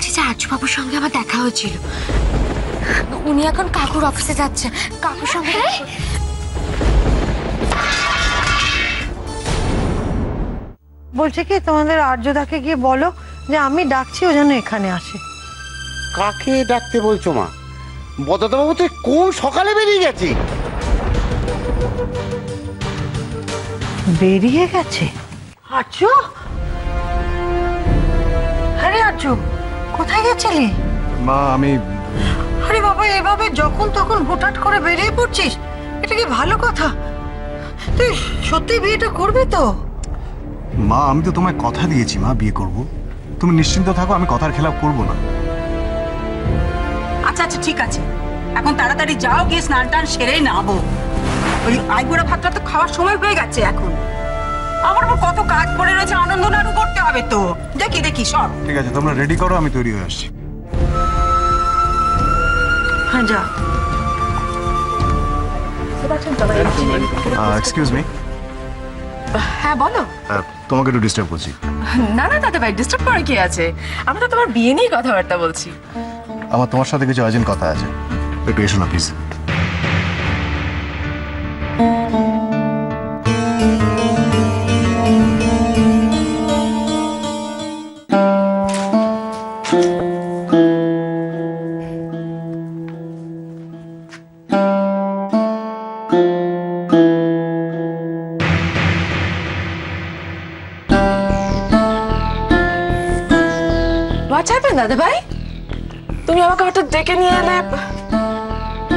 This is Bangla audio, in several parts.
বলছি যে আর্যবাবুর সঙ্গে আমার দেখা হয়েছিল, উনি এখন কাকুর অফিসে যাচ্ছেন, কাকুর সঙ্গে। বলছে কি তোমাদের আর্যদাকে গিয়ে বলো যে আমি ডাকছি, ও যেন এখানে আসে। কাকে ডাকতে বলছো মা? বদদাবাবু তো কোন সকালে বেরিয়ে গেছে। বেরিয়ে গেছে? আর্য, আরে আর্য কোথায় গেছিলি? মা আমি আরে বাবা, এভাবে যখন তখন হুটহাট করে বেরিয়ে পড়ছিস, এটা কি ভালো কথা? তুই সত্যি বিয়েটা করবি তো? মা আমি তো তোমায় কথা দিয়েছি মা, বিয়ে করব। তুমি নিশ্চিন্ত থাকো, আমি কথার খেলাপ করব না। আচ্ছা আচ্ছা ঠিক আছে, এখন তাড়াতাড়ি যাও, গিয়ে স্নান টান সেরেই নামো। ওই আইবুড়া ভাতটা তো খাওয়ার সময় হয়ে গেছে এখন। আমার আবার কত কাজ পড়ে রয়েছে, আনন্দ নাড়ু করতে হবে তো। দেখি দেখি সব। ঠিক আছে, তোমরা রেডি করো, আমি তৈরি হয়ে আসছি। হ্যাঁ যা। Excuse me. হ্যাঁ বলো। তোমাকে একটু ডিস্টার্ব করছি। না না দাদা ভাই, ডিস্টার্ব করার কি আছে? আমরা তো তোমার বিয়ে নিয়ে কথাবার্তা বলছি। আমার তোমার সাথে কিছু আর্জেন্ট কথা আছে, একটু এসো না প্লিজ। হোয়াটস হ্যাপেন দাদা ভাই? তুমি আমাকে হঠাৎ ডেকে নিয়ে এলে,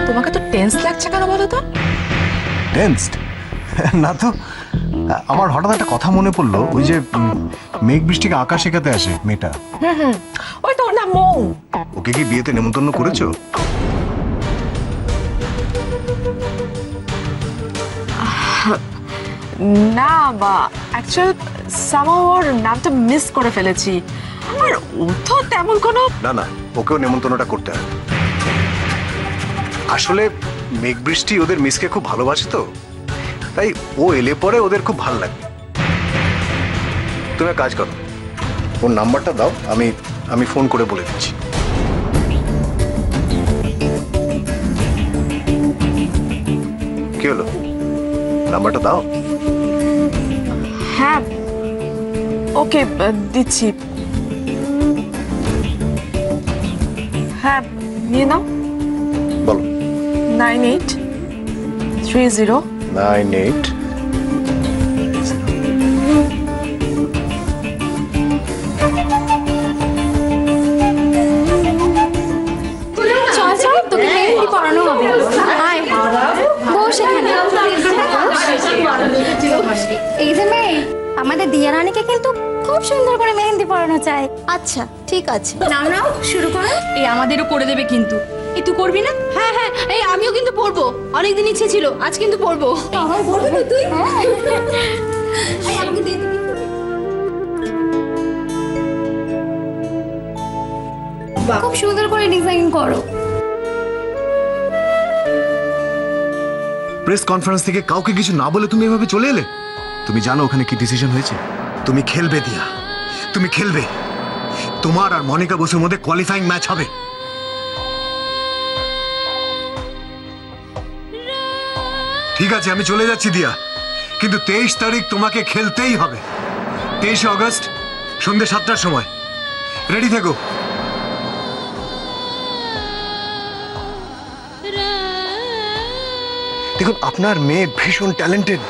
তোমাকে তো টেন্স লাগছে কেন বলো তো? টেন্সড? না তো, আমার হঠাৎ একটা কথা মনে পড়লো, ওই যে মেঘ বৃষ্টিকে আকাশ শেখাতে আসে মেয়েটা, ওই তো ওর নাম মৌ। ওকে কি বিয়েতে নেমন্তন্ন করেছো? না বা অ্যাকচুয়াল সামহাউ ওর নামটা মিস করে ফেলেছি। আর ও তো তেমন কোনো। না না, ওকেও নেমন্তন্নটা করতে হবে। আসলে মেঘ বৃষ্টি ওদের মিসকে খুব ভালোবাসে তো, তাই ও এলে পরে ওদের খুব ভালো লাগবে। তুমি এক কাজ করো, ওর নাম্বারটা দাও, আমি ফোন করে বলে দিচ্ছি। কি হলো, নাম্বারটা দাও। হ্যাঁ ওকে দিচ্ছি। হ্যাঁ নিয়ে নাও। বলো। 9830 98। চল চল, তোকে মেহেন্দি পরানো হবে। আয় বস এখানে। এই যে মেয়ে, আমাদের দিয়া রানীকে কিন্তু খুব সুন্দর করে মেহেন্দি পরানো চাই। আচ্ছা ঠিক আছে, নাও নাও, শুরু করো। এই আমাদেরও করে দেবে কিন্তু। এই তুই করবি না? হ্যাঁ হ্যাঁ, এই আমিও কিন্তু পড়বো, অনেকদিন ইচ্ছে ছিল, আজ কিন্তু পড়বো। আমার বলবি না তুই? খুব সুন্দর করে ডিজাইন করো। প্রেস কনফারেন্স থেকে কাউকে কিছু না বলে তুমি এভাবে চলে এলে? তুমি জানো ওখানে কি ডিসিশন হয়েছে? তুমি খেলবে দিয়া, তুমি খেলবে। তোমার আর মনিকা বসুর মধ্যে কোয়ালিফাইং ম্যাচ হবে। ঠিক আছে, আমি চলে যাচ্ছি দিয়া, কিন্তু 23 তারিখ তোমাকে খেলতেই হবে। 23 আগস্ট সন্ধ্যে 7টার সময় রেডি থেকো। দেখুন, আপনার মেয়ে ভীষণ ট্যালেন্টেড,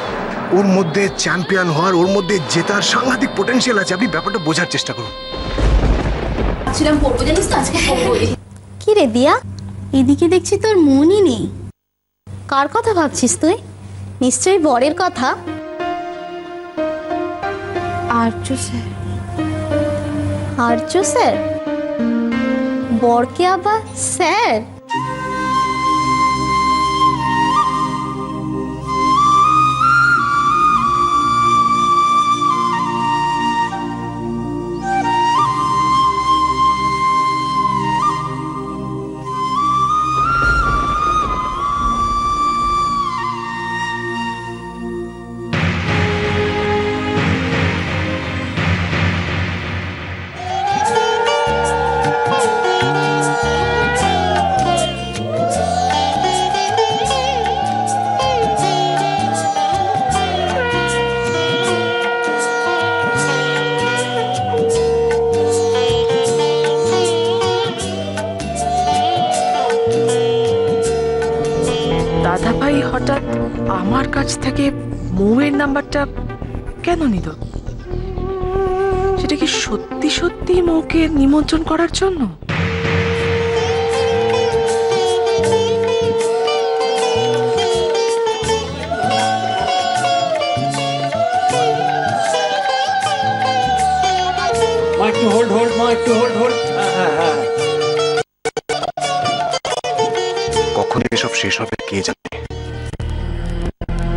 ওর মধ্যে চ্যাম্পিয়ন হওয়ার, ওর মধ্যে জেতার সাংঘাতিক পোটেনশিয়াল আছে। আপনি ব্যাপারটা বোঝার চেষ্টা করুন। ছিলাম পড়বো, জানিস তো আজকে পড়বোই। কি রে দিয়া, এদিকে দেখছি তোর মনই নেই। কার কথা ভাবছিস তুই? নিশ্চয়ই বরের কথা। আর্য স্যার। আর্য স্যার? বরকে আবার স্যার? কাছ থেকে মৌয়ের নাম্বারটা কেন নিল? সেটা কি সত্যি সত্যি মৌকে নিমন্ত্রণ করার জন্য? একটু হোল্ড মা, একটু হোল্ড। হ্যাঁ। কখন এসব শেষ হবে কে জানে।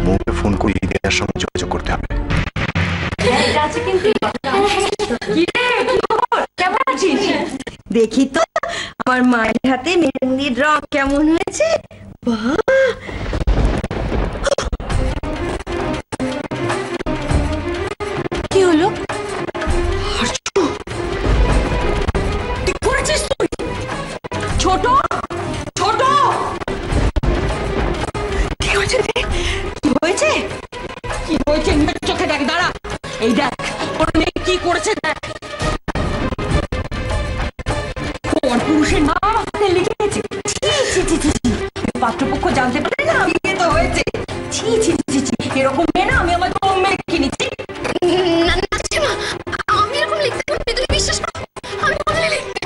মৌকে ফোন করে ইদিয়ার সঙ্গে যোগাযোগ করতে হবে। দেখি তো আমার মায়ের হাতে মেহেন্দির রং কেমন হয়েছে। বাহ, কি হলো? ছোট ছোট কি হয়েছে রে? কি হয়েছে? কি হয়েছে নিজের চোখে দেখ। দাঁড়া, এই দেখ ওর মেয়ে কি করেছে দেখ। কোন পুরুষের নাম হাতে লিখেছে। পাত্রপক্ষ জানতে পারে না বিয়ে তো হয়েছে। ছি ছি ছি ছি, এরকম মেয়ে না আমি আমার কম মেয়ে কিনেছি। না না জেঠিমা, আমি এরকম লিখতে পারি তুমি বিশ্বাস করো? আমি বদলে লিখতে।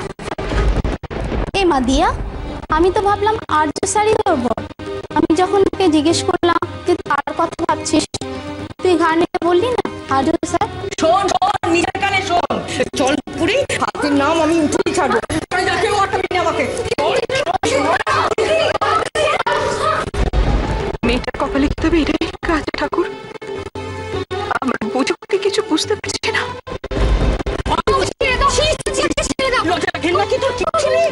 এ মা দিয়া, আমি তো ভাবলাম আর্য শাড়ি তোর বর। আমি যখন তোকে জিজ্ঞেস করলাম যে তার কথা ভাবছিস, তুই গানে বললি না আর্য স্যার। শোন শোন, নিজের কানে শোন। চল পুরি, হাতের নাম আমি উঠেই ছাড়বো। কেউ আটকাবি না আমাকে। মেয়েটার কপালে কি তবে এটাই কাজ ঠাকুর? আমার বুঝতে কিছু বুঝতে পারছি না। লজ্জা ঘেন্না কি তোর কি ছিলি?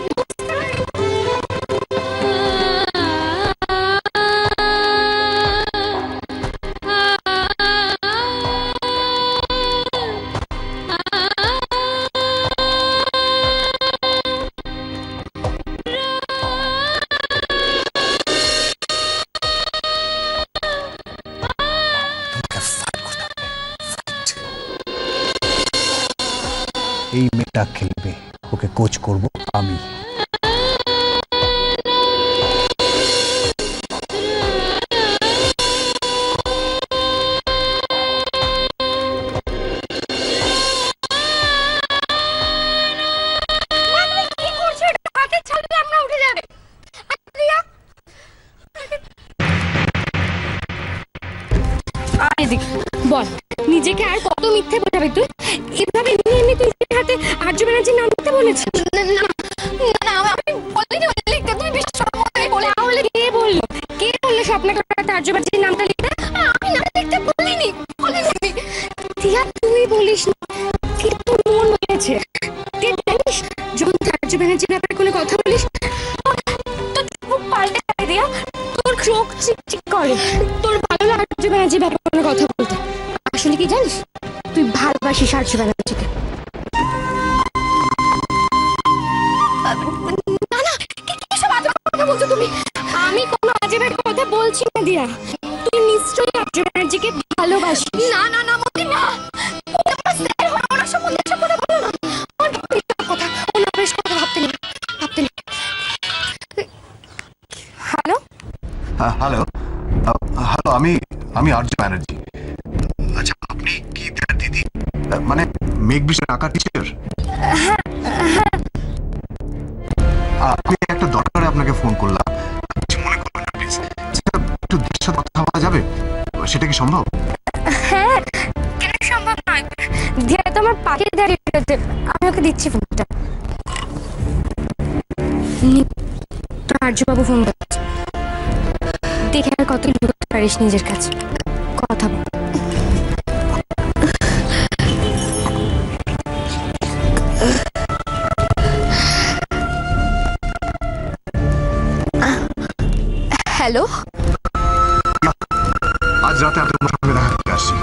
এই মেয়েটা খেলবে, ওকে কোচ করব আমি। বল, নিজেকে আর কত মিথ্যে বোঝাবে তুই? এভাবে এমনি তুই হাতে আর্য ব্যানার্জির নাম লিখতে বলেছিস? না না না, আমি বলিনি লিখতে, তুমি বিশ্বাস করো না বলে। তাহলে কে বললো? কে বললো স্বপ্নাকে হাতে আর্য ব্যানার্জির নামটা লিখতে? আমি নাম লিখতে বলিনি। দিয়া, তুই বলিস না, কিন্তু তোর মন বলেছে। তুই জানিস যখন তুই আর্য ব্যানার্জির ব্যাপারে কোনো কথা বলিস তোর চোখ পাল্টে যায়। দিয়া, তোর চোখ চিকচিক করে। তোর ভালো লাগে আর্য ব্যানার্জির ব্যাপারে কোনো কথা বলতে। আসলে কি জানিস, তুই ভালোবাসিস আর্য ব্যানার্জিকে। না না, কিসব আজে কথা বলছো তুমি? আমি কোনো আজে কথা বলছি না দিয়া। তুই নিশ্চয়ই আর্য ব্যানার্জিকে ভালোবাসিস। না না না মতি, না। ওরা সব কথা বলো না। কথা ওনার বেশ কথা ভাবতে নেই। হ্যালো হ্যালো হ্যালো, আমি আর্য ব্যানার্জি। আচ্ছা, আপনি কি তার দিদি, মানে মেঘবৃষ্টির আঁকা টিচার? আপনি একটা দরকারে আপনাকে ফোন করলাম, কিছু মনে করবেন না প্লিজ। একটু দেশের সাথে কথা বলা যাবে, সেটা কি সম্ভব? হ্যাঁ, কেন সম্ভব নয়? দিয়া তো আমার পাখি দাঁড়িয়ে রয়েছে, আমি ওকে দিচ্ছি ফোনটা। তোর আর্যবাবু ফোন করছে, দেখে আর কতই লুকোতে পারিস নিজের কাছে। কথা বল। হ্যালো, আজ রাতে আমি তোমার সঙ্গে দেখা করতে আসছি।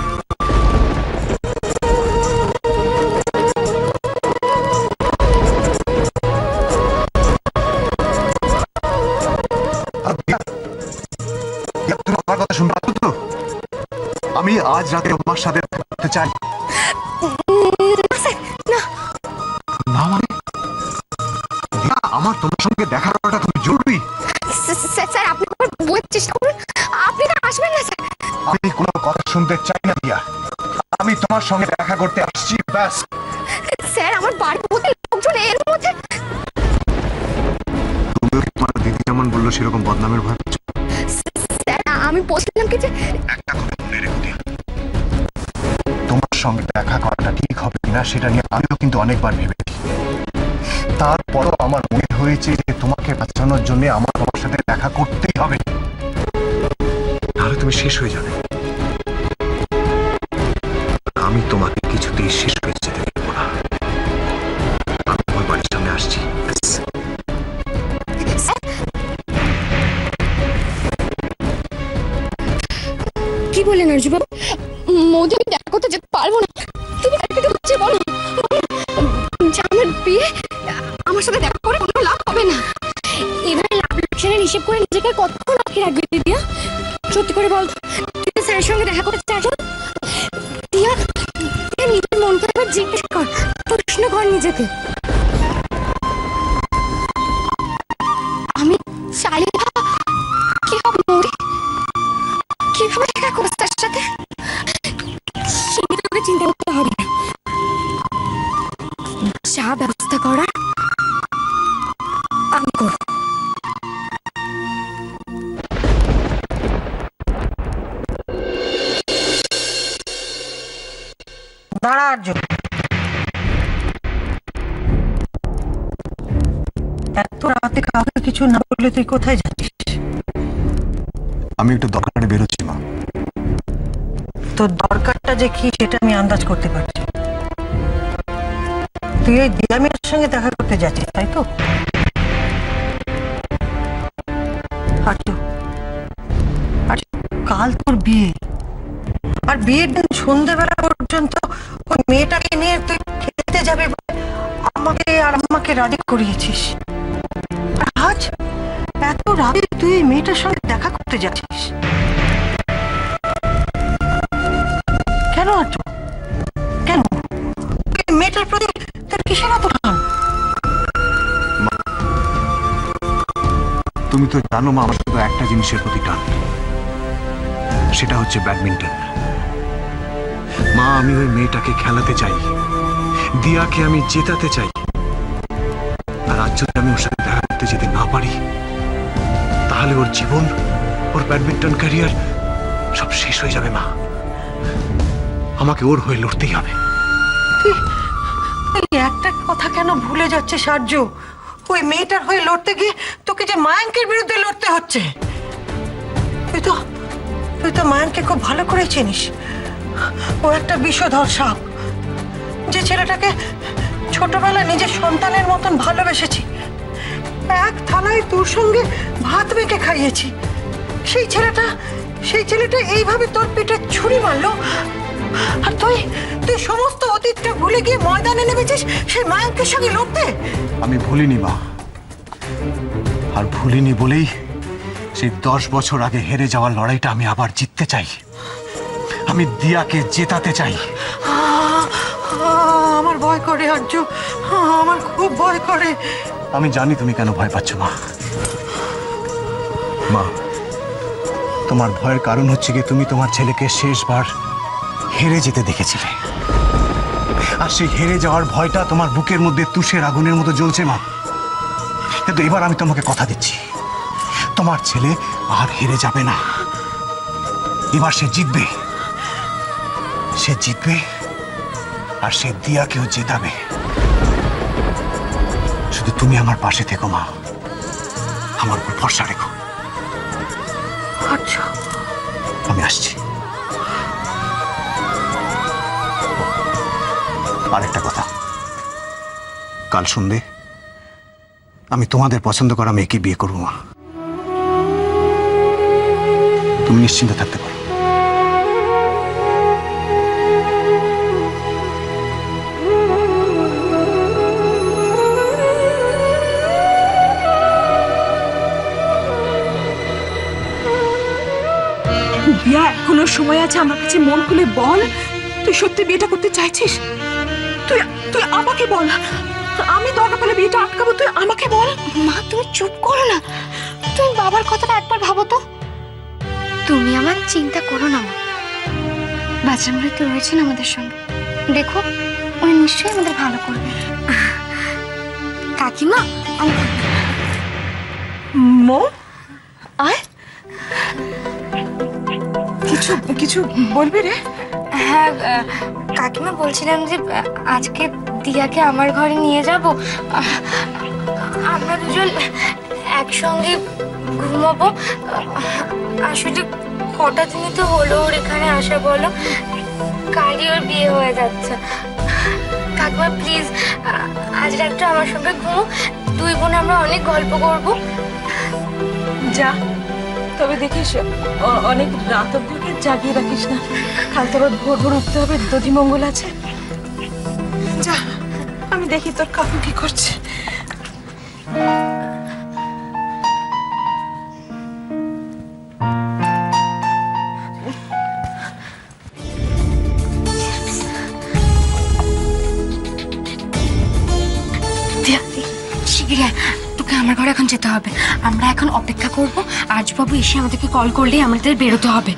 তুমি আমার কথা শুনতে পাচ্ছ তো? আমি আজ রাতে তোমার সাথে দেখা করতে চাই। না মানে আমার তোমার সঙ্গে দেখা করাটা খুব জরুরি। স্যার, আপনি বলার চেষ্টা করুন। আপনি তো আসবেন না স্যার। শুনতে চাই না দিয়া। আমি তোমার সঙ্গে দেখা করতে আসছি, ব্যাস। স্যার আমার বাড়ির মধ্যে লোকজন এর মধ্যে। তুমিও কি তোমার দিদি যেমন বললো সেরকম বদনামের ভয় পাচ্ছ? স্যার আমি বলছিলাম কি যে একটা কথা মনে রেখো দিয়া, তোমার সঙ্গে দেখা করাটা ঠিক হবে কিনা সেটা নিয়ে আমিও কিন্তু অনেকবার ভেবেছি। তারপরও আমার মনে হয়েছে যে তোমাকে বাঁচানোর জন্য আমার তোমার সাথে দেখা করতেই হবে, তাহলে তুমি শেষ হয়ে যাবে। আমি তোমাকে কিছুতেই শেষ হয়ে যেতে দেবো না। আমি তোমার বাড়ির সামনে আসছি। কি বলেন আরজু বাবু? মৌদি আমি দেখা করতে যেতে পারবো না। তুমি কাকে হচ্ছে বলো যে আমার বিয়ে আমার সাথে দেখা করে কোনো লাভ হবে না। এবারে লাভ লোকসানের হিসেব করে নিজেকে কতক্ষণ আটকে রাখবে দিয়া? সত্যি করে বল, তুই স্যারের সঙ্গে দেখা করতে চাস? দিয়া নিজের মনকে একবার জিজ্ঞেস কর, প্রশ্ন কর নিজেকে। আমি চাইলে কি হবে মৌরি? কিভাবে দেখা করছ তার সাথে? তোকে চিন্তা করতে হবে না। যা ব্যবস্থা করার আমি করব। দাঁড়া আর্য, এত রাতে কাউকে কিছু না বললে তুই কোথায় যাচ্ছিস? আমি একটু দরকারে বেরোচ্ছি মা। তোর দরকারটা যে কি সেটা আমি আন্দাজ করতে পারছি। তুই এই দিয়ামের সঙ্গে দেখা করতে যাচ্ছিস, তাই তো? কাল তোর বিয়ে, আর বিয়ের দিন সন্ধ্যেবেলা পর্যন্ত ওই মেয়েটাকে নিয়ে তুই খেতে যাবে আমাকে আর আমাকে রাজি করিয়েছিস। আর আজ এত রাতে তুই এই মেয়েটার সঙ্গে দেখা করতে যাচ্ছিস কেন আর্য? কেন? মেয়েটার প্রতি তোর কিসের এত টান? তুমি তো জানো মা, আমার শুধু একটা জিনিসের প্রতি টান, সেটা হচ্ছে ব্যাডমিন্টন। মা, আমি ওই মেয়েটাকে খেলাতে চাই, দিয়াকে আমি জেতাতে চাই। আর আজ যদি আমি ওর সাথে দেখা করতে যেতে না পারি, তাহলে ওর জীবন, ওর ব্যাডমিন্টন ক্যারিয়ার সব শেষ হয়ে যাবে মা। আমাকে ওর হয়ে লড়তেই হবে। তুই একটা কথা কেন ভুলে যাচ্ছিস আর্য? ওই মেয়েটার হয়ে লড়তে গিয়ে তোকে যে মায়াঙ্কের বিরুদ্ধে লড়তে হচ্ছে। তুই তো মায়াঙ্ককে খুব ভালো করে চিনিস। ও একটা বিষধর সাপ, যে ছেলেটাকে ছোটবেলায় নিজের সন্তানের মতন ভালোবেসেছি, এক থালায় তোর সঙ্গে ভাত মেখে খাইয়েছি। সেই ছেলেটা এইভাবে তোর পেটে ছুরি মারলো, আর তুই সমস্ত অতীতটা ভুলে গিয়ে ময়দানে নেমেছিস সেই মায়াঙ্কের সঙ্গে লড়তে। আমি ভুলিনি মা, আর ভুলিনি বলেই সেই 10 বছর আগে হেরে যাওয়ার লড়াইটা আমি আবার জিততে চাই। আমি দিয়াকে জেতাতে চাই। আমার ভয় করে আর্য, আমার খুব ভয় করে। আমি জানি তুমি কেন ভয় পাচ্ছ মা। মা, তোমার ভয়ের কারণ হচ্ছে কি, তুমি তোমার ছেলেকে শেষবার হেরে যেতে দেখেছিলে, আর সেই হেরে যাওয়ার ভয়টা তোমার বুকের মধ্যে তুষের আগুনের মতো জ্বলছে মা। কিন্তু এবার আমি তোমাকে কথা দিচ্ছি, তোমার ছেলে আর হেরে যাবে না। এবার সে জিতবে, আর সে দিয়াকেও জেতাবে। শুধু তুমি আমার পাশে থেকো মা, আমার উপর ভরসা রেখো। আচ্ছা, আমি আসছি। আরেকটা কথা, কাল সন্ধে আমি তোমাদের পছন্দ করা মেয়েকে বিয়ে করবো মা। তুমি নিশ্চিন্ত থাকতে পারো। বিয়া এখনো সময় আছে, আমার কাছে মন খুলে বল, তুই সত্যি বিয়েটা করতে চাইছিস? তুই আমাকে বল, আমি দরকার পেলে বিয়েটা আটকাবো, তুই আমাকে বল। মা তুমি চুপ করো না, তুমি বাবার কথাটা একবার ভাবো তো। তুমি আমার চিন্তা করো না মা, বাচ্চামৃত রয়েছেন আমাদের সঙ্গে, দেখো উনি নিশ্চয়ই আমাদের ভালো করবে। কাকিমা মো আয়, কিছু কিছু বলবি রে? হ্যাঁ কাকিমা, বলছিলাম যে আজকে দিয়াকে আমার ঘরে নিয়ে যাব, আমরা দুজন একসঙ্গে ঘুমাবো। আসলে কটা দিনই তো হলো ওর এখানে আসা, বলো, কালই ওর বিয়ে হয়ে যাচ্ছে। কাকিমা প্লিজ আজ রাতটা আমার সঙ্গে ঘুমো, দুই বোন আমরা অনেক গল্প করব। যা, তবে দেখিস অনেক রাত অব্দি জাগিয়ে রাখিস না, কাল তো আবার ভোর ভোর উঠতে হবে, দধি মঙ্গল আছে। যা, আমি দেখি তোর কাকু কি করছে। শিগগিরই আয়, তোকে আমার ঘরে এখন যেতে হবে। আমরা এখন অপেক্ষা করব, আর্যবাবু এসে আমাদেরকে কল করলেই আমাদের বেরোতে হবে।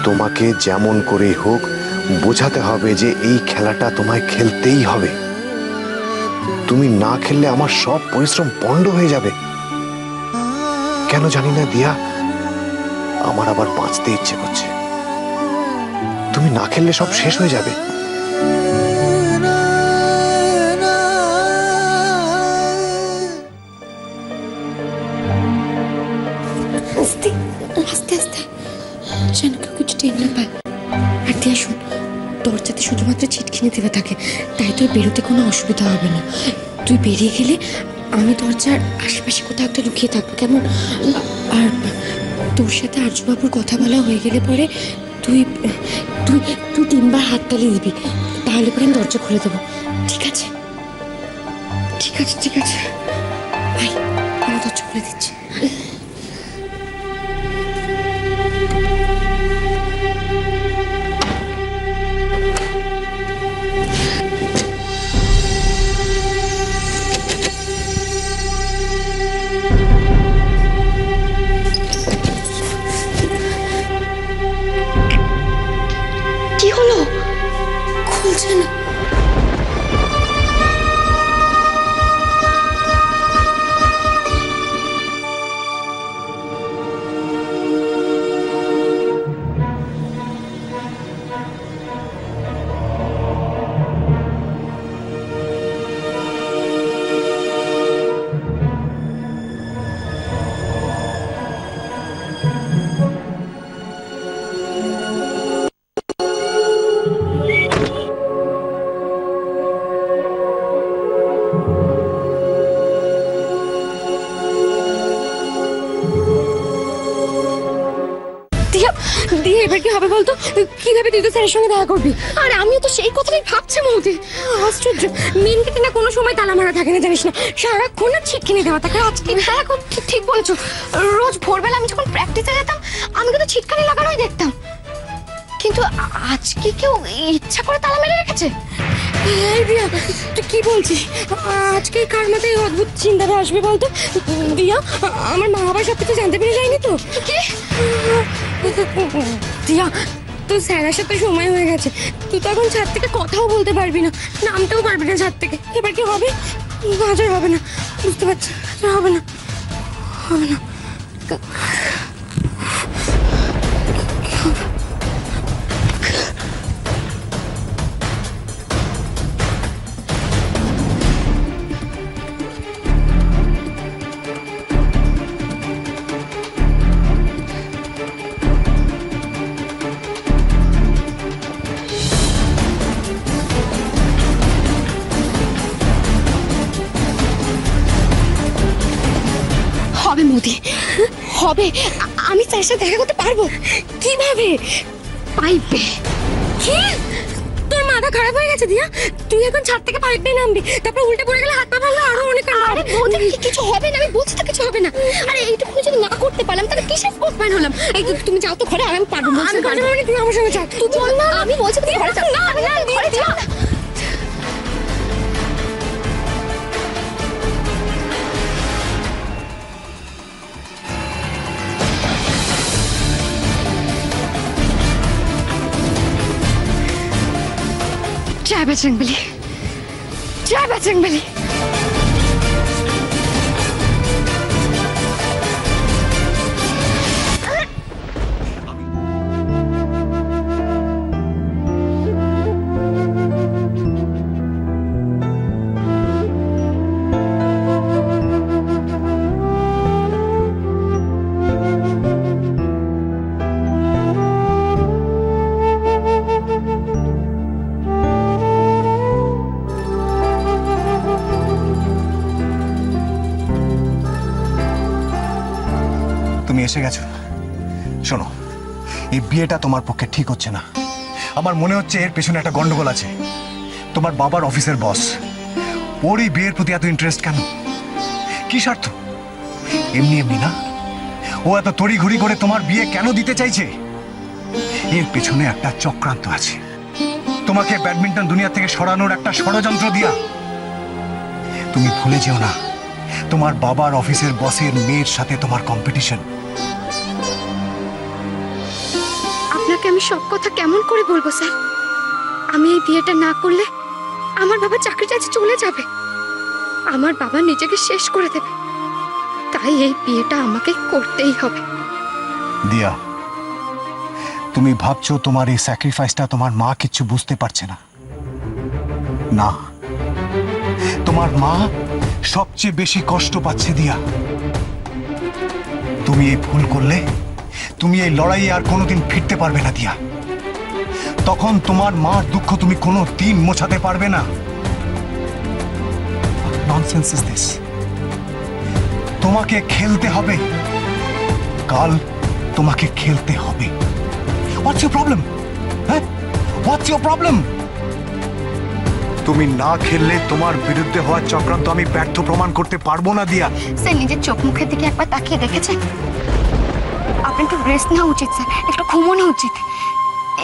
তোমাকে যেমন করেই হোক বোঝাতে হবে যে এই খেলাটা তোমায় খেলতেই হবে। তুমি না খেললে আমার সব পরিশ্রম পণ্ড হয়ে যাবে। কেন জানি না দিয়া, আমার আবার বাঁচতে ইচ্ছে করছে। তুমি না খেললে সব শেষ হয়ে যাবে। আস্তে আস্তে আস্তে, যেন কেউ কিছু টের না পায়। আর দিয়া শুন, দরজাতে শুধুমাত্র ছিটকিনি দেওয়া থাকে, তাই তোর বেরোতে কোনো অসুবিধা হবে না। তুই বেরিয়ে গেলে আমি দরজার আশেপাশে কোথাও একটা লুকিয়ে থাকবো, কেমন? আর তোর সাথে আর্যবাবুর কথা বলা হয়ে গেলে পরে তুই তুই তুই 3 বার হাততালি দিবি, তাহলে পরে আমি দরজা খুলে দেবো। ঠিক আছে? ঠিক আছে, ঠিক আছে, ভাই আমি দরজা খুলে দিচ্ছি। কি হলো? খুলছে না। দিয়ে এবার কি হবে বলতো? কিভাবে তুই তো স্যারের সঙ্গে দেখা করবি? আর আমিও তো সেই কথাটাই ভাবছি মৌদি। আশ্চর্য, মেন গেটে না কোনো সময় তালা মারা থাকে না, জানিস না, সারাক্ষণ না ছিটকিনি দেওয়া থাকে। আজকে দেখো, ঠিক বলছো, রোজ ভোরবেলা আমি যখন প্র্যাকটিসে যেতাম আমি কিন্তু ছিটকানি লাগানোই দেখতাম, কিন্তু আজকে কেউ ইচ্ছা করে তালা মেরে রেখেছে। এই দিয়া, তুই কি বলছিস? আজকে কার মাথায় অদ্ভুত চিন্তাটা আসবে বলতো? দিয়া, আমার মা বাবা সব কিছু জানতে পেরে যায়নি তো? কি দিয়া, তোর স্যার আসার তো সময় হয়ে গেছে, তুই তো এখন ছাদ থেকে কথাও বলতে পারবি না, নামতেও পারবি না ছাদ থেকে। এবার কি হবে? আজ আর হবে না, বুঝতে পারছি, হবে না, হবে না। হবে মোদি, হবে। আমি তার সাথে দেখা করতে পারবো। কিভাবে? পাইপে। কি? তোর মা মাথা খারাপ হয়ে গেছে দিয়া? তুই এখন ছাদ থেকে পাইপে নামবি, তারপর উল্টে পড়ে গেলে হাত পা ভাঙলে আরো অনেক কাণ্ড। আরে বৌদি কিছু হবে না, আমি বলছি তো কিছু হবে না। আরে এইটুকু যদি না করতে পারলাম তাহলে কিসের স্পোর্টসম্যান হলাম? এই তুমি যাও তো ঘরে, আর আমি পারবো না। আমি পারবো না, তুই আমার সঙ্গে চল। তুই বল না, আমি বলছি তুই ঘরে চল। না না, ঘরে চল। जय बजरंगबली, जय बजरंगबली। তুমি এসে গেছো। শোনো, এই বিয়েটা তোমার পক্ষে ঠিক হচ্ছে না। আমার মনে হচ্ছে এর পেছনে একটা গন্ডগোল আছে। তোমার বাবার অফিসের বস, ওর এই বিয়ের প্রতি এত ইন্টারেস্ট কেন? কি স্বার্থ? এমনি এমনি না। ও এত তড়িঘড়ি করে তোমার বিয়ে কেন দিতে চাইছে? এর পেছনে একটা চক্রান্ত আছে। তোমাকে ব্যাডমিন্টন দুনিয়া থেকে সরানোর একটা ষড়যন্ত্র দিয়া। তুমি ভুলে যেও না, তোমার বাবার অফিসের বসের মেয়ের সাথে তোমার কম্পিটিশন। আপনাকে আমি সব কথা কেমন করে বলবো স্যার? আমি এই বিয়েটা না করলে আমার বাবা চাকরিটা চলে যাবে, আমার বাবা নিজেকে শেষ করে দেবে। তাই এই বিয়েটা আমাকে করতেই হবে। দিয়া, তুমি ভাবছো তোমার এই স্যাক্রিফাইসটা তোমার মা কিচ্ছু বুঝতে পারছে না। না, তোমার মা সবচেয়ে বেশি কষ্ট পাচ্ছে দিয়া। তুমি এই ভুল করলে তুমি এই লড়াইয়ে আর কোনোদিন ফিরতে পারবে না দিয়া। তখন তোমার মার দুঃখ তুমি কোনো দিন মোছাতে পারবে না। Nonsense is this. তোমাকে খেলতে হবে, কাল তোমাকে খেলতে হবে। What's your problem? হ্যাঁ, হোয়াটস ইউর প্রবলেম? তুমি না খেললে তোমার বিরুদ্ধে হওয়ার চক্রান্ত আমি ব্যর্থ প্রমাণ করতে পারবো না দিয়া। স্যার নিজের চোখ মুখের দিকে একবার তাকিয়ে দেখেছেন? আপনি একটু রেস্ট নেওয়া উচিত স্যার, একটু ঘুমানো উচিত।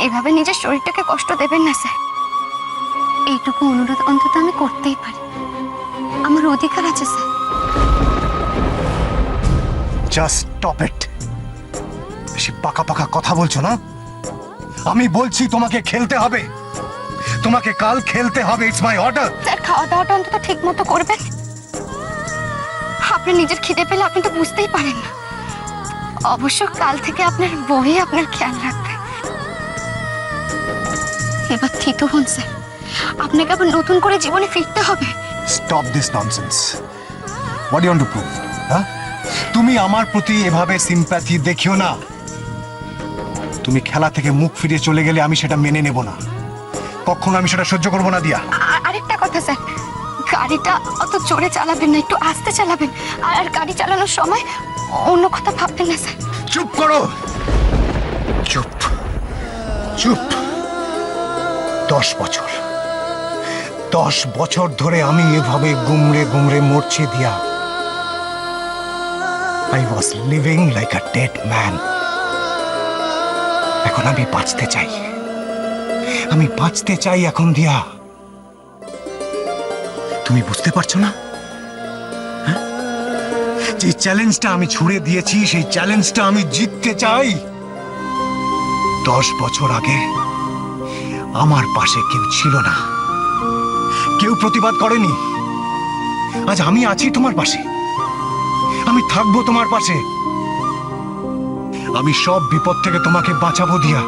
এভাবে নিজের শরীরটাকে কষ্ট দেবেন না স্যার। এইটুকু অনুরোধ অন্তত আমি করতেই পারি, আমার অধিকার আছে স্যার। Just stop it. বেশি পাকা পাকা কথা বলছো না। আমি বলছি তোমাকে খেলতে হবে, তোমাকে কাল খেলতে হবে। It's my order. স্যার খাওয়া দাওয়াটা অন্তত ঠিক মতো করবেন। আপনার নিজের খিদে পেলে আপনি তো বুঝতেই পারেন না। অবশ্য কাল থেকে আপনার বই আপনার খেয়াল রাখবে। এবার থিতু হন স্যার, আপনাকে আবার নতুন করে জীবনে ফিরতে হবে। Stop this nonsense. What you want to prove? হ্যাঁ, তুমি আমার প্রতি এভাবে সিম্প্যাথি দেখিও না। তুমি খেলা থেকে মুখ ফিরিয়ে চলে গেলে আমি সেটা মেনে নেব না। কখনো আমি সেটা সহ্য করবো না দিয়া। আরেকটা কথা স্যার, গাড়িটা অত জোরে চালাবেন না, একটু আস্তে চালাবেন। আর গাড়ি চালানোর সময় অন্য কথা ভাববেন না স্যার। চুপ করো, চুপ চুপ। 10 বছর ধরে আমি এভাবে গুমড়ে গুমড়ে মরছি দিয়া। I was living like a dead man. এখন আমি বাঁচতে চাই, আমি বাঁচতে চাই এখন দিয়া। তুমি বুঝতে পারছো না? হ্যাঁ, যে চ্যালেঞ্জটা আমি ছুড়ে দিয়েছি সেই চ্যালেঞ্জটা আমি জিততে চাই। 10 বছর আগে আমার পাশে কেউ ছিল না, কেউ প্রতিবাদ করেনি। আজ আমি আছি তোমার পাশে, আমি থাকবো তোমার পাশে। আমি সব বিপদ থেকে তোমাকে বাঁচাবো দিয়া।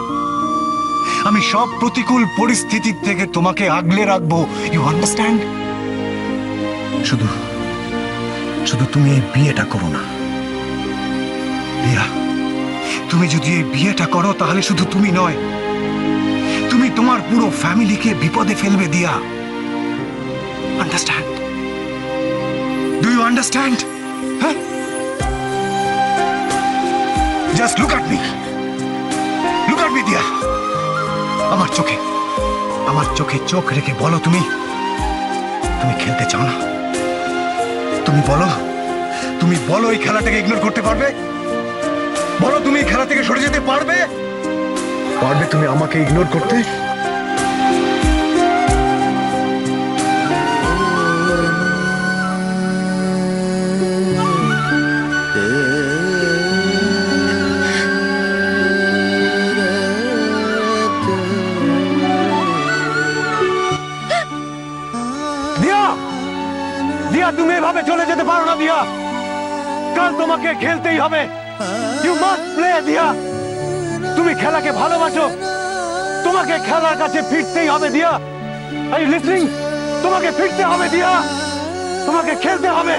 আমি সব প্রতিকূল পরিস্থিতি থেকে তোমাকে আগলে রাখবো। You understand? শুধু শুধু তুমি এই বিয়েটা করো না দিয়া। তুমি যদি এই বিয়েটা করো তাহলে শুধু তুমি নয়, তুমি তোমার পুরো ফ্যামিলিকে বিপদে ফেলবে Diya. Understand? Do you understand? হ্যাঁ, just look at me, look at me Diya. আমার চোখে আমার চোখে চোখ রেখে বলো, তুমি তুমি খেলতে চাও না? তুমি বলো এই খেলাটাকে ইগনোর করতে পারবে? বলো তুমি এই খেলা থেকে সরে যেতে পারবে? তুমি আমাকে ইগনোর করতে? দিয়া, তুমি এভাবে চলে যেতে পারো না দিয়া। কাল তোমাকে খেলতেই হবে। ইউ মাস্ট প্লে দিয়া। তুমি খেলাকে ভালোবাসো, তোমাকে খেলার কাছে ফিরতেই হবে দিয়া। Are you listening? তোমাকে ফিরতে হবে দিয়া, তোমাকে খেলতে হবে।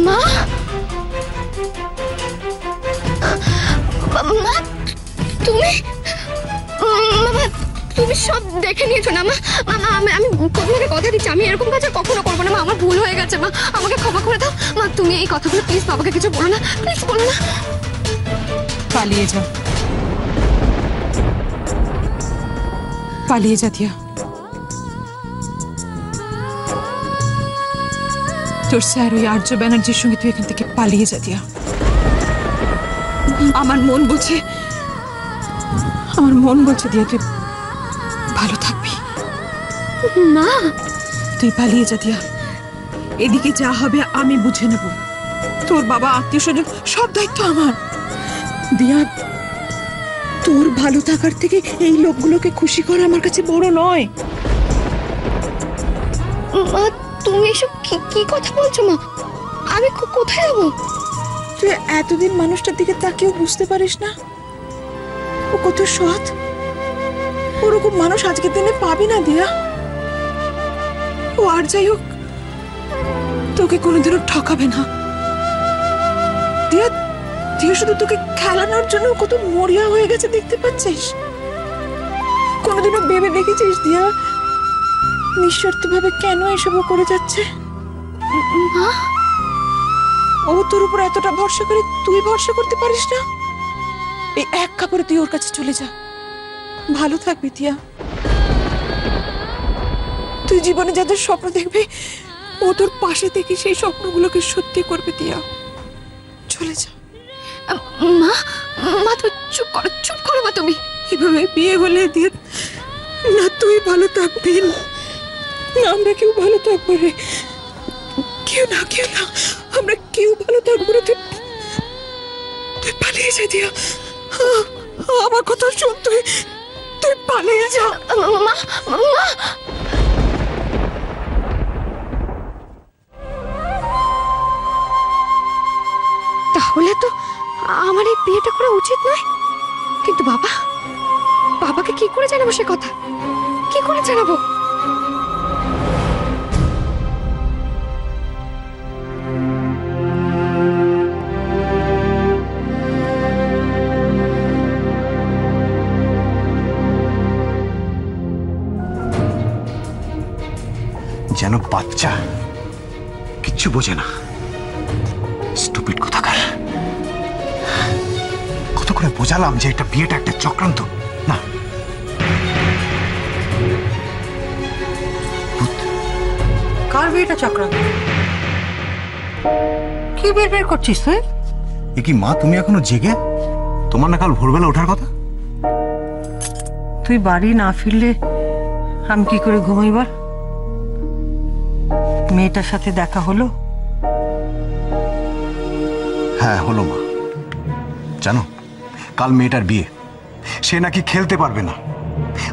মা, মা, তুমি তুমি সব দেখে নিয়েছো না মা? আমি তোমাকে কথা দিচ্ছি, আমি এরকম কাজ আর কখনো করবো না মা। আমার ভুল হয়ে গেছে মা, আমাকে ক্ষমা করে দাও মা। তুমি এই কথাগুলো প্লিজ বাবাকে কিছু বলো না, প্লিজ বলো না। পালিয়ে যা, পালিয়ে যা দিয়া। তোর স্যার ওই আর্য ব্যানার্জির সঙ্গে তুই এখান থেকে পালিয়ে যা দিয়া। আমার মন বলছে দিয়া তুই ভালো থাকবি। মা, তুই পালিয়ে যা দিয়া। এদিকে যা হবে আমি বুঝে নেব। তোর বাবা, আত্মীয় স্বজন, সব দায়িত্ব আমার। দিয়া, তোর ভালো থাকার থেকে এই লোকগুলোকে খুশি করা আমার কাছে বড় নয়। মা, তুমি এসব কি কথা বলছো মা? আমি কোথায় যাবো? তুই এতদিন মানুষটার দিকে তাকেও বুঝতে পারিস না ও কত সৎ? ওরকম মানুষ আজকের দিনে পাবি না দিয়া। ও আর যাই হোক, তোকে কোনোদিনও ঠকাবে না দিয়া। দিয়া শুধু তোকে খেলানোর জন্য কত মরিয়া হয়ে গেছে দেখতে পাচ্ছিস? কোনোদিনও ভেবে দেখেছিস দিয়া নিঃস্বার্থ ভাবে কেন এসব করে যাচ্ছে? মা, ও তোর উপর এতটা ভরসা করে তুই ভরসা করতে পারিস না? এই এক কাপড়ে তুই ওর কাছে চলে যা, ভালো থাকবি দিয়া। তুই জীবনে যাদের স্বপ্ন দেখবে ও তোর পাশে থেকে সেই স্বপ্নগুলোকে সত্যি করবে দিয়া। চলে যা মা। মা, তুমি চুপ করো মা। তুমি এভাবে বিয়ে হলে দিয়ে না তুই ভালো থাকবি না আমরা কেউ ভালো থাকবো রে। কেউ না আমরা কেউ ভালো থাকবো রে। তুই পালিয়ে যা দিয়া। আমার কথা শোন, তুই পালিয়ে যা। মা, তাহলে তো আমার এই বিয়েটা করা উচিত নয়। কিন্তু বাবাকে কি করে জানাবো সে কথা? কি করে জানাবো? যেন বাচ্চা, কিচ্ছু বোঝে না। স্টুপিড কোথাকার। কত করে বোঝালাম যে এটা বিয়েটা একটা চক্রান্ত। না, কার বিয়েটা চক্রান্ত? কি বের করছিস তুই? এ কি মা, তুমি এখনো জেগে? তোমার না কাল ভোরবেলা ওঠার কথা? তুই বাড়ি না ফিরলে আমি কি করে ঘুমাইবার? মেয়েটার সাথে দেখা হলো? হ্যাঁ হলো মা। জানো, কাল মেয়েটার বিয়ে, সে নাকি খেলতে পারবে না।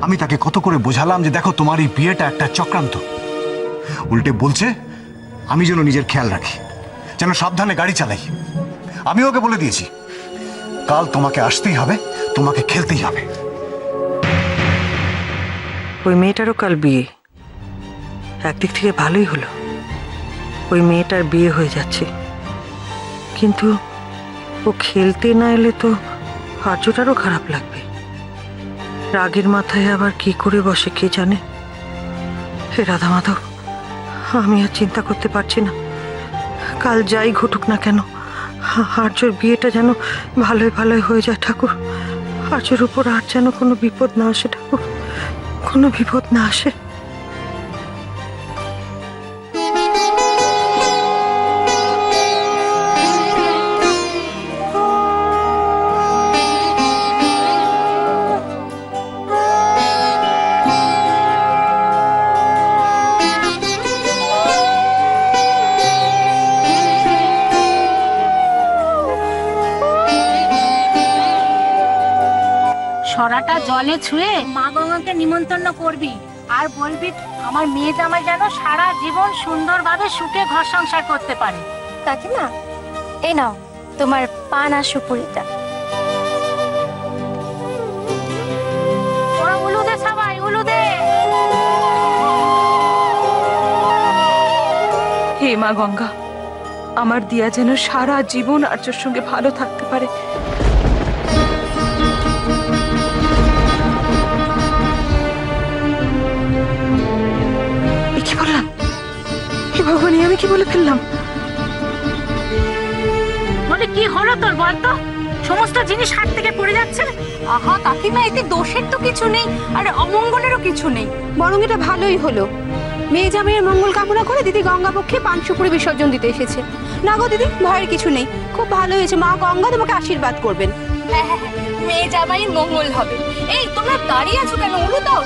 আমি তাকে কত করে বোঝালাম যে দেখো তোমার এই বিয়েটা একটা চক্রান্ত। উল্টে বলছে আমি যেন নিজের খেয়াল রাখি, যেন সাবধানে গাড়ি চালাই। আমি ওকে বলে দিয়েছি কাল তোমাকে আসতেই হবে, তোমাকে খেলতেই হবে। ওই মেয়েটারও কাল বিয়ে। একদিক থেকে ভালোই হলো, ওই মেয়েটার বিয়ে হয়ে যাচ্ছে, কিন্তু ও খেলতে না এলে তো আর্যটারও খারাপ লাগবে। রাগের মাথায় আবার কি করে বসে কে জানে। হে রাধা মাধব, আমি আর চিন্তা করতে পারছি না। কাল যাই ঘটুক না কেন, আর্যর বিয়েটা যেন ভালোই ভালোই হয়ে যায় ঠাকুর। আর্যর উপর আর যেন কোনো বিপদ না আসে ঠাকুর, কোনো বিপদ না আসে। ছড়াটা জলে ছুঁয়ে মা গঙ্গাকে নিমন্ত্রণ করবি আর বলবি আমার মেয়ে জামাই যেন সারা জীবন সুন্দরভাবে সুখে ঘর সংসার করতে পারে। কাকিমা, এই নাও তোমার পান আর সুপুরিটা। ওরা উলুদে সবাই উলুদে। হে মা গঙ্গা, আমার দিয়া যেন সারা জীবন আর্যর সঙ্গে ভালো থাকতে পারে। কি বললাম? হে ভগবান, আমি কি বলে ফেললাম? বলে কি হলো তোর বলতো? সমস্ত জিনিস হাত থেকে পড়ে যাচ্ছে। আহা কাকিমা, এতে দোষের তো কিছু নেই আর অমঙ্গলেরও কিছু নেই, বরং এটা ভালোই হলো। মেয়ে জামাইয়ের মঙ্গল কামনা করে দিদি গঙ্গা পক্ষে পান সুপুরি বিসর্জন দিতে এসেছে। না গো দিদি, ভয়ের কিছু নেই, খুব ভালো হয়েছে। মা গঙ্গা তোমাকে আশীর্বাদ করবেন। হ্যাঁ হ্যাঁ, মেয়ে জামাইয়ের মঙ্গল হবে। এই তোমরা দাঁড়িয়ে আছো কেন? উলু দাও,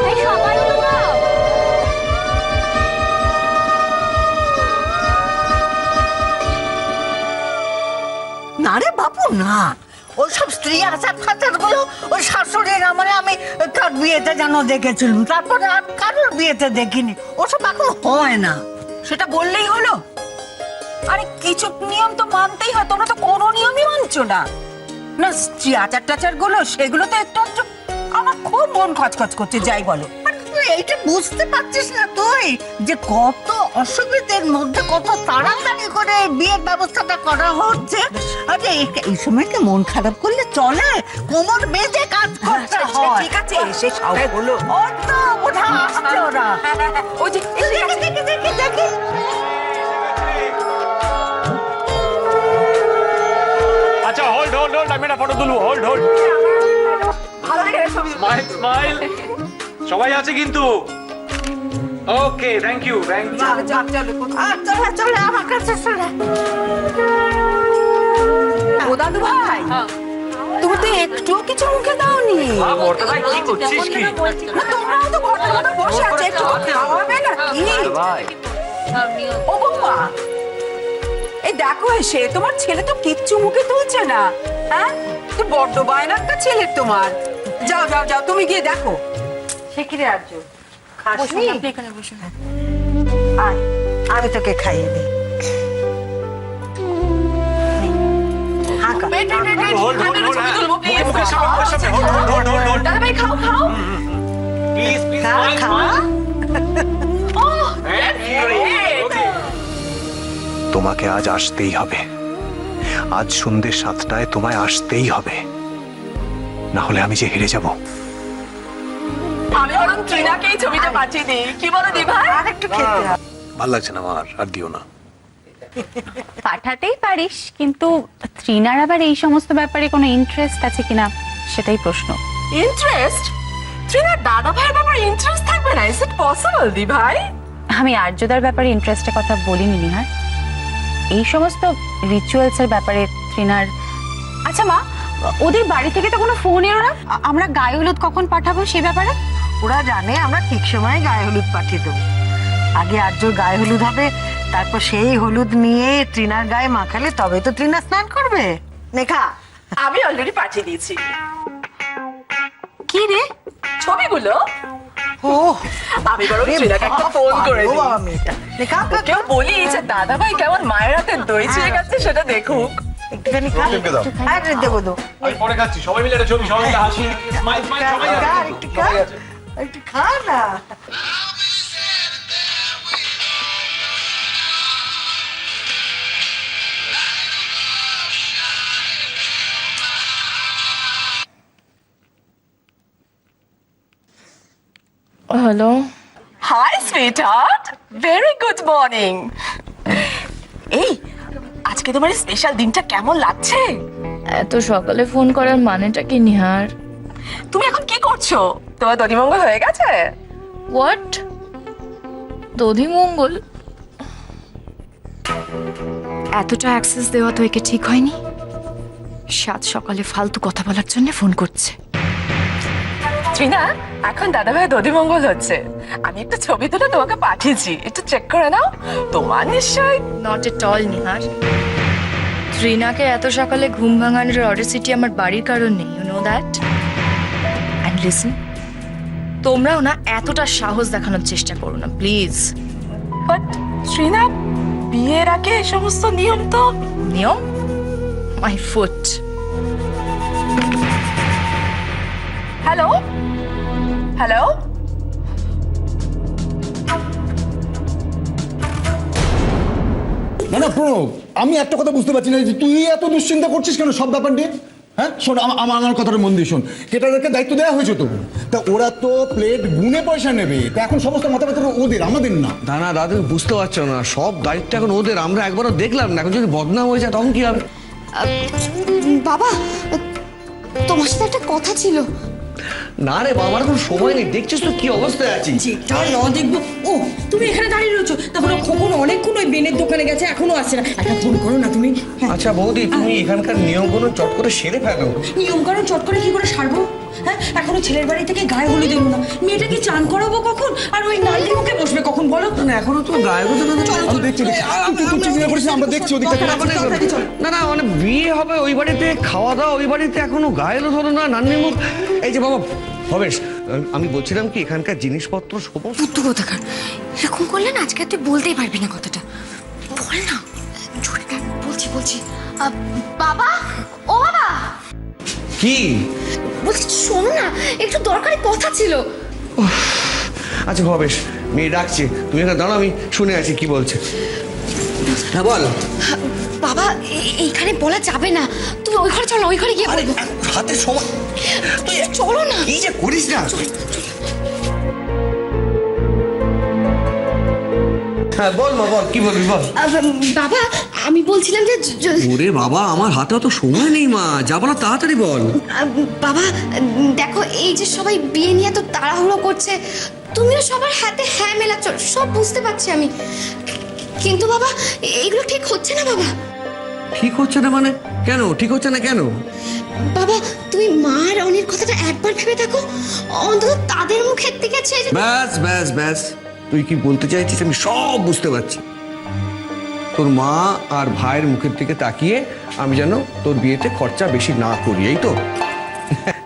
এই সবাই উলু দাও। না রে বাপু না, ওইসব স্ত্রী আচার ফাচার গুলো ওই শাশুড়ির আমলে আমি কার বিয়েতে যেন দেখেছিলাম, তারপরে আর কারোর বিয়েতে দেখিনি। ওসব এখন হয় না। সেটা বললেই হলো? আরে কিছু নিয়ম তো মানতেই হয়, তোমরা তো কোনো নিয়মই মানছো না। না স্ত্রী আচার টাচার গুলো সেগুলো তো একটু একটু আমার খুব মন খচখচ করছে, যাই বলো। এইটা বুঝতে পারছিস না তুই যে কত অসুবিধার মধ্যে কত তাড়াতাড়ি করে বিয়ের ব্যবস্থাটা করা হচ্ছে। আরে এই সময় কি মন খারাপ করলে চলে? কোমর বেঁধে কাজ করতে হয়। ঠিক আছে, এসে সব হলো। ওই তো ওঠা আসছে ওরা। ওই যে দেখি দেখি দেখি দেখি। আচ্ছা হোল্ড হোল্ড হোল্ড, আমি একটা ফটো তুলবো। হোল্ড হোল্ড, স্মাইল স্মাইল, সবাই আছে কিন্তু। ওকে, থ্যাংক ইউ থ্যাংক ইউ। চলে চলে আমার কাছে চলে। ও দাদু ভাই, তুমি তো একটু কিছু মুখে দাওনি। বর্তা ভাই কি করছিস কি? না তোমরাও তো ঘরে ঘরে বসে আছো, একটু খাওয়াবে না কি? ভাই ও বৌমা, এই দেখো এসে তোমার ছেলে তো কিচ্ছু মুখে তুলছে না। হ্যাঁ, তো বড্ড বায়নাক্কা ছেলে তোমার। যাও যাও যাও, তুমি গিয়ে দেখো। সে কি রে আর্য, খাসনি? এখানে বসুন। আয়, আমি তোকে খাইয়ে দিই। হোল্ড হোল্ড হোল্ড, মুখে সামনে মুখে সামনে, হোল্ড হোল্ড হোল্ড হোল্ড। দাদা ভাই খাও খাও। প্লিজ প্লিজ খা, স্মাইল খা। ওকে। তোমাকে আজ আসতেই হবে। আজ সন্ধ্যে 7টায় তোমায় আসতেই হবে, না হলে আমি যে হেরে যাব। আমি বরং ট্রিনাকে এই ছবিটা পাঠিয়ে দিই, কি বলো দি ভাই? আরেকটু খেতে হবে। ভাল লাগছে না আমার, আর দিও না। পাঠাতেই পারিস, কিন্তু ত্রিনার আবার এই সমস্ত ব্যাপারে কোনো ইন্টারেস্ট আছে কিনা সেটাই প্রশ্ন। ইন্টারেস্ট? ট্রিনার দাদা ভাইয়ের ব্যাপারে ইন্টারেস্ট থাকবে না? ইজ ইট পসিবল দি ভাই? আমি আর্যদার ব্যাপারে ইন্টারেস্টের কথা বলিনি নিহার, এই সমস্ত রিচুয়ালস এর ব্যাপারে ত্রিনার। আচ্ছা মা, ওদের বাড়ি থেকে তো কোনো ফোন এলো না, আমরা গায়ে হলুদ কখন পাঠাবো সে ব্যাপারে? ওরা জানে আমরা ঠিক সময়ে গায়ে হলুদ পাঠিয়ে দেবো। আগে আর্যর গায়ে হলুদ হবে, তারপর সেই হলুদ নিয়ে ট্রিনার গায়ে মাখালে তবে তো ট্রিনা স্নান করবে। নেখা, আমি অলরেডি পাঠিয়ে দিয়েছি। কি রে ছবিগুলো? ও আমি বরং ট্রিনাকে একটা ফোন করে দিই। বাবা মেয়েটা। নেখা, কেউ বলি যে দাদা ভাই কেমন মায়ের হাতে দই ছিঁড়ে গেছে সেটা দেখুক। একটুখানি খা। আরে দেবো দো। আমি পরে খাচ্ছি, সবাই মিলে একটা ছবি, সবাই মিলে হাসি, স্মাইল স্মাইল, সবাই আছে। একটু খা। একটু খা না। Hello. Hi sweetheart, very good morning. এই আজকে তোমার স্পেশাল দিনটা কেমন লাগছে? এত সকালে ফোন করার মানেটা কি নিহার? তুমি এখন কি করছো? তোমার দধিমঙ্গল হয়ে গেছে? হোয়াট? দধিমঙ্গল? এতটা অ্যাক্সেস দেওয়া তো একে ঠিক হয়নি। সাত সকালে ফালতু কথা বলার জন্য ফোন করছে। ট্রিনা, এখন দাদাভাই দধিমঙ্গল হচ্ছে। আমি একটা ছবি তুলে তোমাকে পাঠিয়েছি, একটু চেক করে নাও। তোমার নিশ্চয় নট এট অল নিহার। ত্রিনাকে এত সকালে ঘুম ভাঙানোর অডাসিটি আমার বাড়ির কারণ নেই, you know that. And listen, তোমরাও না এতটা সাহস দেখানোর চেষ্টা করো না প্লিজ। বাট ট্রিনা, বিয়ের আগে এই সমস্ত নিয়ম তো নিয়ম? My foot. হ্যালো হ্যালো, না না প্রণব, আমি একটা কথা বুঝতে পারছি না যে তুই এত দুশ্চিন্তা করছিস কেন সব ব্যাপার নিয়ে? হ্যাঁ শোন, আমার কথাটা মন দিয়ে শোন। কেটারকে দায়িত্ব দেওয়া হয়েছে তো, তা ওরা তো প্লেট গুনে পয়সা নেবে, তা এখন সমস্ত মাথা ব্যথা ওদের, আমাদের না। দাদা দাদু বুঝতে পারছো না, সব দায়িত্ব এখন ওদের। আমরা একবারও দেখলাম না, এখন যদি বদনাম হয়ে যায় তখন কি হবে? বাবা, তোমার সাথে একটা কথা ছিল। না রে বাবা, আমার এখন সময় নেই, দেখছিস তো কি অবস্থায় আছি। যেটা না দেখবো। ও তুমি এখানে দাঁড়িয়ে রয়েছো, তারপরে খোকন অনেকক্ষণ ওই বেনের দোকানে গেছে, এখনো আসছে না। একটা ফোন করো না তুমি। আচ্ছা বৌদি, তুমি এখানকার নিয়মগুলো চট করে সেরে ফেলো। নিয়ম করো চট করে কি করে সারবো? হ্যাঁ, এখনো ছেলের বাড়ি থেকে গায়ে হলুদ এলো না। মেয়েটাকে চান করাবো কখন? আর ওই নারী মুখে বসবে কখন বলো? না এখনো তো গায়ে হলুদ আমরা দেখছি ওদিকটা। না না, মানে বিয়ে হবে ওই বাড়িতে, খাওয়া দাওয়া ওই বাড়িতে, এখনো গায়ে হলুদ হলো না, নান্নির মুখ। এই যে বাবা ভবেশ, আমি বলছিলাম কি এখানকার জিনিসপত্র সমস্ত। বুদ্ধ কোথাকার, এরকম করলে না আজকে তুই বলতেই পারবি না কথাটা। বল না, জোরে বল। বলছি বাবা, ও বাবা। কি বলছি শোনো না, একটু দরকারি কথা ছিল। আচ্ছা ভবেশ, মেয়ে ডাকছে, তুমি এখানে দাঁড়াও, আমি শুনে আছি কি বলছে। হ্যাঁ বল। বাবা, এইখানে বলা যাবে না, তুমি ওই ঘরে চলো, ওই ঘরে গিয়ে বলবো। হাতে সময়, তুই চলো না। কি যে করিস না। হ্যাঁ বল মা, বল কি বলবি বল। বাবা, আমি বলছিলাম যে ওরে বাবা, আমার হাতে অত সময় নেই মা, যাবো না, তাড়াতাড়ি বল। বাবা দেখো, এই যে সবাই বিয়ে নিয়ে তো তাড়াহুড়ো করছে, তুমিও সবার হাতে হ্যাঁ মেলাচ্ছ, সব বুঝতে পারছি আমি, কিন্তু বাবা এগুলো ঠিক হচ্ছে না। বাবা ঠিক হচ্ছে না মানে? কেন ঠিক হচ্ছে না কেন? বাবা তুমি মা আর অনির কথাটা একবার ভেবে দেখো, অন্তত তাদের মুখের দিকে চেয়ে। ব্যাস ব্যাস ব্যাস, তুই কি বলতে চাইছিস আমি সব বুঝতে পারছি। তোর মা আর ভাইয়ের মুখের দিকে তাকিয়ে আমি যেন তোর বিয়েতে খরচা বেশি না করি, এই তো?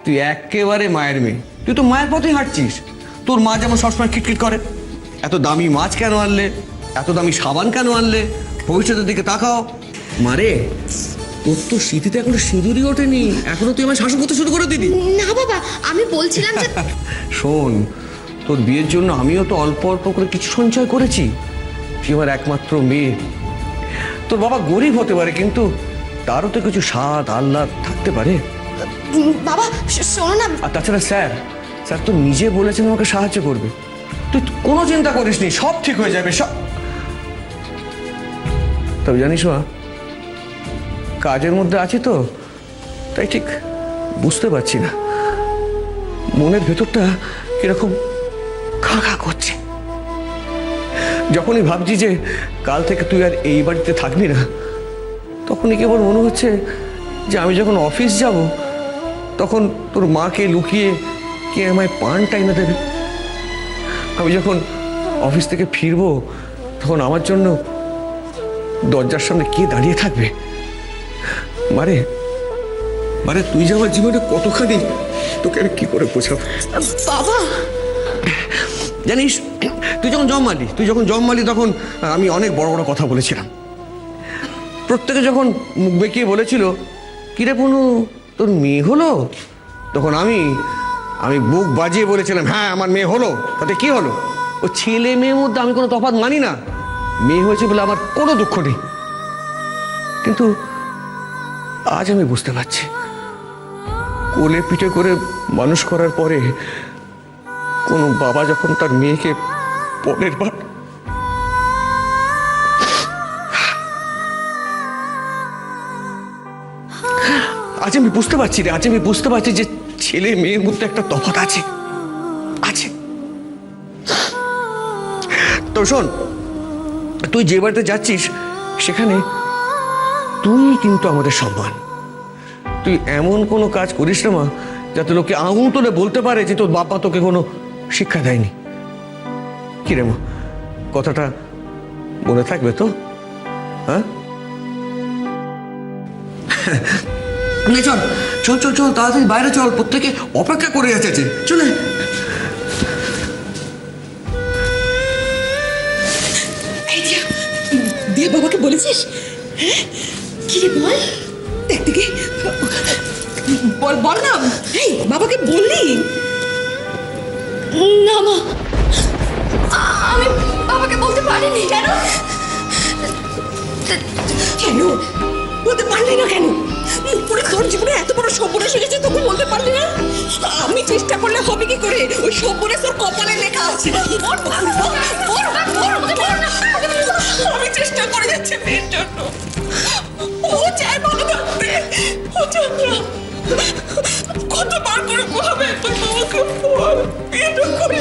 তুই একেবারে মায়ের মেয়ে, তুই তো মায়ের পথেই হাঁটছিস। তোর মা যেমন সবসময় খিটখিট করে, এত দামি মাছ কেন আনলে, এত দামি সাবান কেন আনলে, ভবিষ্যতের দিকে তাকাও। মারে, তোর তো স্মৃতিতে এখনো সিঁদুরই ওঠেনি, এখনো তুই আমার শাসন করতে শুরু করে দিবি। না বাবা, আমি বলছিলাম যে শোন, তোর বিয়ের জন্য আমিও তো অল্প অল্প করে কিছু সঞ্চয় করেছি। তুই আমার একমাত্র মেয়ে। তোর বাবা গরিব হতে পারে, কিন্তু তারও তো কিছু স্বাদ আহ্লাদ থাকতে পারে। বাবা শোনো না। আর তাছাড়া স্যার তো নিজে বলেছেন আমাকে সাহায্য করবে। তুই কোনো চিন্তা করিস নি, সব ঠিক হয়ে যাবে সব। তবে জানিস মা, কাজের মধ্যে আছি তো, তাই ঠিক বুঝতে পারছি না, মনের ভেতরটা কিরকম খা খা করছে। যখনই ভাবছি যে কাল থেকে তুই আর এই বাড়িতে থাকবি না, তখনই কেবল মনে হচ্ছে যে আমি যখন অফিস যাব তখন তোর মাকে লুকিয়ে কে আমায় পানটা এনে দেবে। আমি যখন অফিস থেকে ফিরবো তখন আমার জন্য দরজার সামনে কে দাঁড়িয়ে থাকবে। মারে মারে, তুই যে আমার জীবনে কতখানি, তোকে আমি কি করে বোঝাবো। বাবা জানিস, তুই যখন জন্মালি তখন আমি অনেক বড় বড় কথা বলেছিলাম। প্রত্যেকে যখন মুখ বেঁকিয়ে বলেছিল কিরে পুনু তোর মেয়ে হলো, তখন আমি আমি বুক বাজিয়ে বলেছিলাম হ্যাঁ আমার মেয়ে হলো, তাতে কি হলো? ও ছেলে মেয়ের মধ্যে আমি কোনো তফাৎ মানি না। মেয়ে হয়েছে বলে আমার কোনো দুঃখ নেই। কিন্তু আজ আমি বুঝতে পারছি, কোলে পিঠে করে মানুষ করার পরে কোনো বাবা যখন তার মেয়েকে পরের বার আজ আমি বুঝতে পারছি রে, আজ আমি বুঝতে পারছি যে ছেলে মেয়ের মধ্যে একটা তফাৎ আছে আছে। তো শোন, তুই যে বাড়িতে যাচ্ছিস সেখানে তুই কিন্তু আমাদের সম্মান। তুই এমন কোনো কাজ করিস না মা যাতে লোকে আঙুল তুলে বলতে পারে যে তোর বাবা তোকে কোনো শিক্ষা দেয়নি। কি রে মা, কথাটা মনে থাকবে তো? হ্যাঁ, চল চল চল চল তাড়াতাড়ি বাইরে চল, প্রত্যেকে অপেক্ষা করে আছে। চলে দিয়ে বাবাকে বলেছিস? কি রে বল, দেখ দেখি, বল বল না। এই বাবাকে বললি? না মা, আমি বাবাকে বলতে পারিনি। কেন কেন বলতে পারলি না? কেন মুখ করে তোর জীবনে এত বড় সর্বনাশ হয়ে গেছে, তখন বলতে পারলি না? আমি চেষ্টা করলে হবে কি করে? ওই সর্বনাশ তোর কপালে লেখা আছে। আমি চেষ্টা করে যাচ্ছি মেয়ের জন্য, ও চায় ভালো থাকতে, ও চায় না। কতবার করে বলবে তোর বাবাকে বল, বিয়েটা করে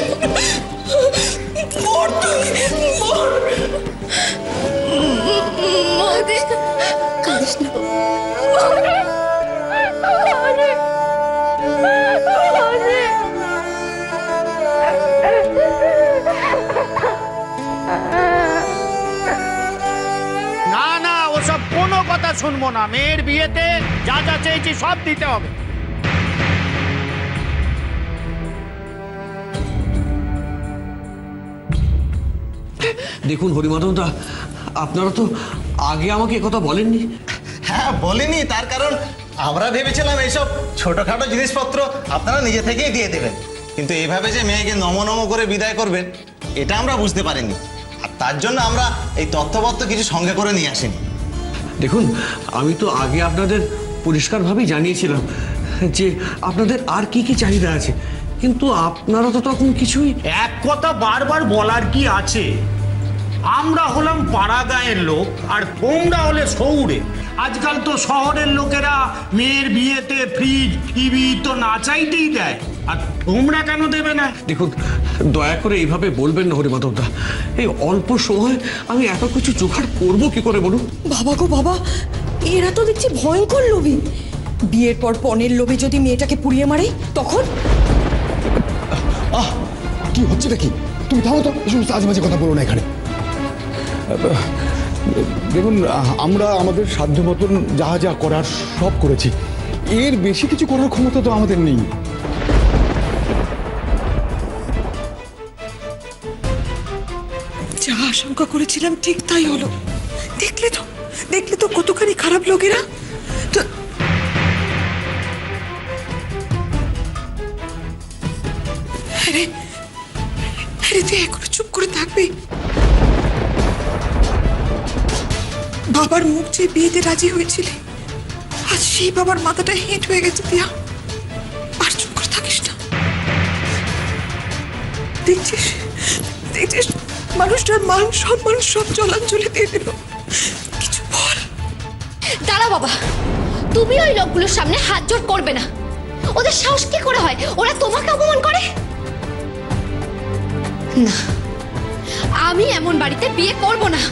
মর, তুই মর। কাঁদিস না। না না, ওসব কোনো কথা শুনবো না। মেয়ের বিয়েতে যা যা চেয়েছি সব দিতে হবে। দেখুন হরিমাধবদা, আপনারা তো আগে আমাকে কথা বলেননি। হ্যাঁ বলিনি, তার কারণ আমরা ভেবেছিলাম এইসব ছোটখাটো জিনিসপত্র আপনারা নিজে থেকেই দিয়ে দেবেন, কিন্তু এইভাবে যে মেয়েকে নম নম করে বিদায় করবেন এটা আমরা বুঝতে পারিনি। আর তার জন্য আমরা এই তথ্যপত্র কিছু সঙ্গে করে নিয়ে আসিনি। দেখুন, আমি তো আগে আপনাদের পরিষ্কারভাবেই জানিয়েছিলাম যে আপনাদের আর কি কি চাহিদা আছে, কিন্তু আপনারা তো তখন কিছুই। এক কথা বারবার বলার কি আছে? আমরা হলাম পাড়া গাঁয়ের লোক আর তোমরা হলে শহুরে। আজকাল তো শহরের লোকেরা মেয়ের বিয়েতে ফ্রিজ টিভি তো না চাইতেই দেয়, আর তোমরা কেন দেবে না? দেখুন, দয়া করে এইভাবে বলবেন না হরিমাধবদা। এই অল্প সময় আমি এত কিছু জোগাড় করবো কি করে বলুন? বাবা গো বাবা, এরা তো দেখছি ভয়ঙ্কর লোভী। বিয়ের পর পণের লোভে যদি মেয়েটাকে পুড়িয়ে মারে তখন? কি হচ্ছে নাকি? তুমি থামো তো, এসব আজে বাজে কথা বলো না এখানে। দেখুন, আমরা আমাদের সাধ্য মতন যা যা করার সব করেছি, এর বেশি কিছু করার ক্ষমতা তো আমাদের নেই। যা আশঙ্কা করেছিলাম ঠিক তাই হলো। দেখলে তো কতখানি খারাপ লোকেরা। তো আরে তুই এখনো চুপ করে থাকবি? বাবার মুখ যে বিয়েতে রাজি হয়েছিলে, আজ সেই বাবার মাথাটা হেঁট হয়ে গেছে। দিয়া, আর চুপ করে থাকিস না। দেখছিস মানুষটার মান সম্মান সব জলাঞ্জলি দিয়ে দিল। কিছু বল। দাঁড়া বাবা, তুমি ওই লোকগুলোর সামনে হাত জোড় করবে না। ওদের সাহস কি করে হয় ওরা তোমাকে অপমান করে? না, আমি এমন বাড়িতে বিয়ে করব না।